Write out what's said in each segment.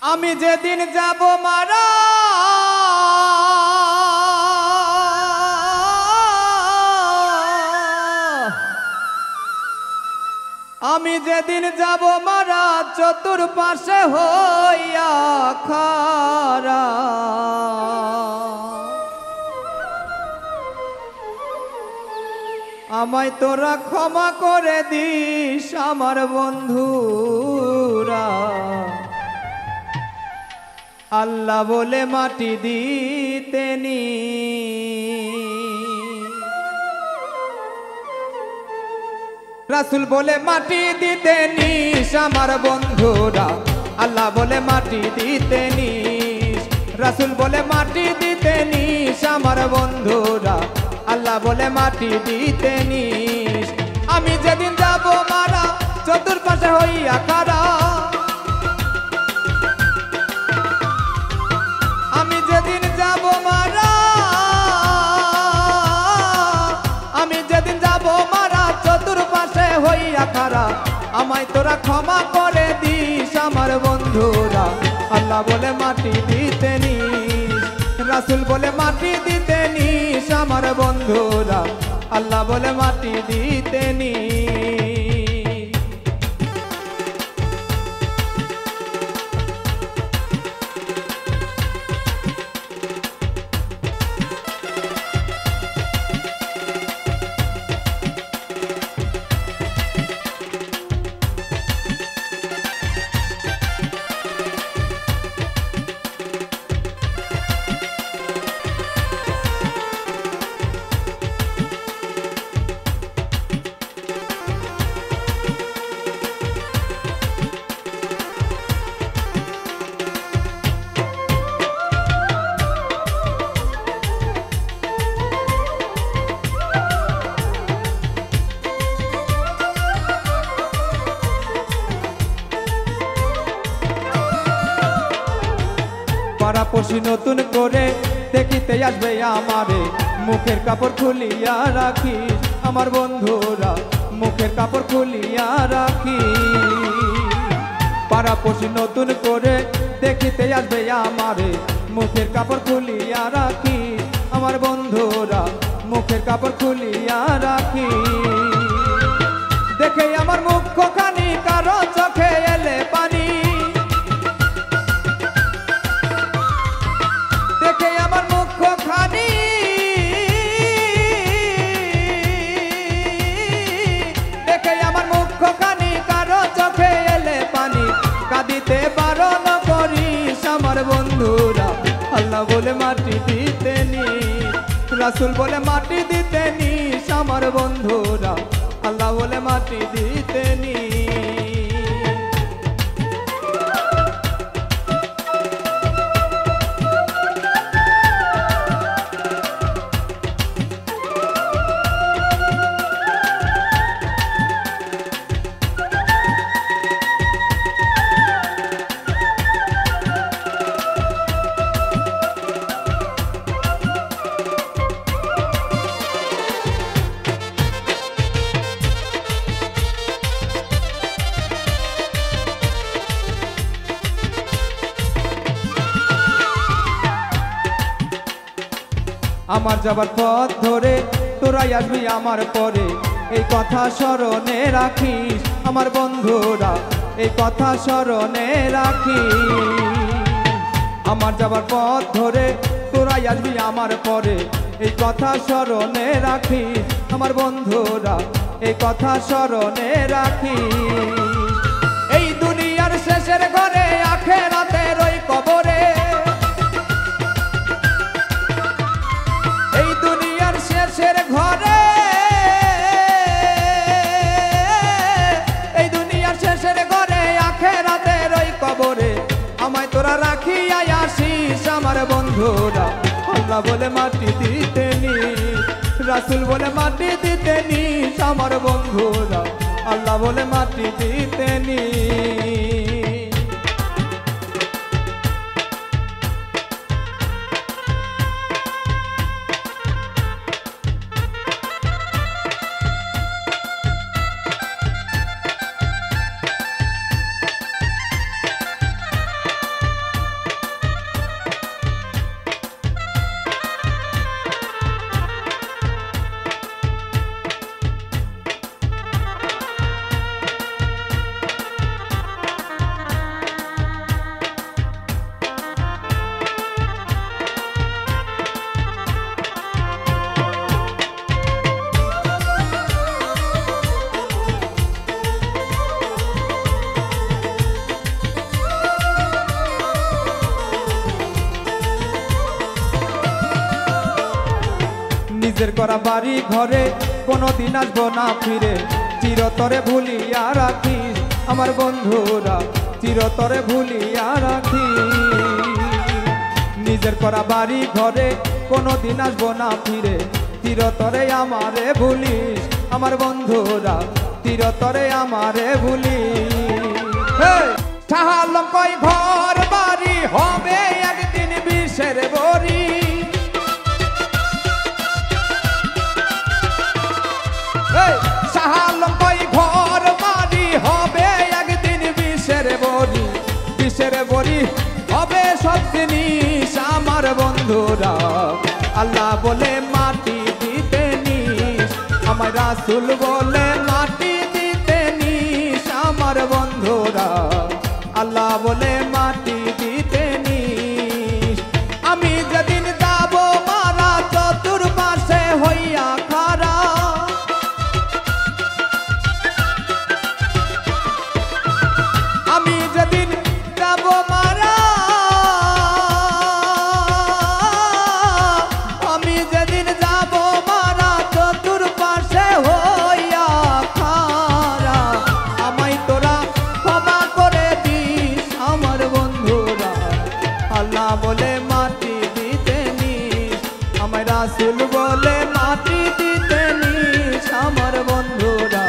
আমি যেদিন যাব মারা আমি যেদিন যাব মারা চতুর্পাশে হইয়া খারা আমায় তোরা ক্ষমা করে দিস আমার বন্ধুরা আল্লাহ বলে মাটি দিতেনি রাসূল বলে মাটি দিতেনি আমার বন্ধুরা আল্লাহ বলে মাটি দিতেনি রাসূল বলে মাটি দিতেনি আমার বন্ধুরা আল্লাহ বলে মাটি দিতেনি আমি যেদিন যাব মারা চতুর্পাশে হইয়া খাড়া আমি যেদিন যাব মারা আমি যেদিন যাব মারা চতুর্পাশে হইয়া খাড়া আমায় তোরা ক্ষমা করে দিস আমার বন্ধুরা আল্লাহ বলে মাটি দিতেনি রাসূল বলে মাটি দিতেনি আমার বন্ধুরা আল্লাহ বলে মাটি দিতেনি পাড়াপড়শি নতুন করে দেখিতে আসবে আমারে মুখের কাপড় খুলিয়া রাখি আমার বন্ধুরা মুখের কাপড় খুলিয়া রাখি পাড়াপড়শি নতুন করে দেখিতে আসবে আমারে মুখের কাপড় খুলিয়া রাখি আমার বন্ধুরা মুখের কাপড় খুলিয়া রাখি দেখে আমার মুখখানি কারো চোখে এলে পানি দেখে আমার মুখখানি দেখে আমার মুখখানি কারো চোখে এলে পানি কাঁদিতে বারণ করিস আমার বন্ধুরা আল্লাহ বলে মাটি দিতেনি রাসূল বলে মাটি দিতেনি আমার বন্ধুরা আল্লাহ বলে মাটি দিতেনি আমার যাবার পথ ধরে তোরাই আসবি আমার পরে এই কথা স্মরণে রাখিস আমার বন্ধুরা এই কথা স্মরণে রাখিস আমার যাবার পথ ধরে তোরাই আসবি আমার পরে এই কথা স্মরণে রাখিস আমার বন্ধুরা এই কথা স্মরণে রাখিস এই দুনিয়ার শেষের ঘরে আখেরাতের ওই কবরে শেষের ঘরে এই দুনিয়ার শেষের ঘরে আখেরাতের ওই কবরে আমায় তোরা রাখিয়া আসিস আমার বন্ধুরা আল্লাহ বলে মাটি দিতেনি রাসূল বলে মাটি দিতেনি আমার বন্ধুরা আল্লাহ বলে মাটি দিতেনি নিজের করা বাড়ি ঘরে কোনোদিন আসবো না ফিরে, চিরতরে ভুলিয়া রাখিস আমার বন্ধুরা, চিরতরে ভুলিয়া রাখিস। নিজের করা বাড়ি ঘরে কোনোদিন আসবো না ফিরে, চিরতরে আমারে ভুলিস আমার বন্ধুরা, চিরতরে আমারে ভুলিস। শাহালম কই ঘর বাড়ি হবে একদিন বিষের বড়ি, শাহালম কই ঘর বাড়ি হবে একদিন বিষের বড়ি, বিষের বড়ি হবে সব জিনিস আমার বন্ধুরা। আল্লাহ বলে মাটি দিতে নিস, আমার রাসূল বলে মাটি দিতে নিস আমার বন্ধুরা। আল্লাহ বলে মাটি দিতে নিস। আমি যেদিন যাব মারা চতুর্পাশে হইয়া খাড়া, আমি যেদিন যাব মারা, আমি যেদিন যাব মারা চতুর্পাশে হইয়া খাড়া, আমায় তোরা ক্ষমা করে দিস আমার বন্ধুরা। আল্লাহ বলে মাটি দিতে নিস, আমায় রাসূল বলে মাটি দিতে নিস আমার বন্ধুরা।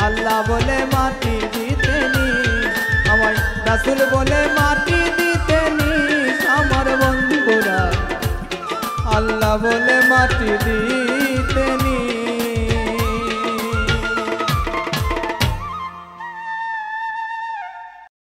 আল্লাহ বলে মাটি দিতে নিস, আমায় রাসূল বলে মাটি দিতে নিস আমার বন্ধুরা। আল্লাহ বলে মাটি দিতে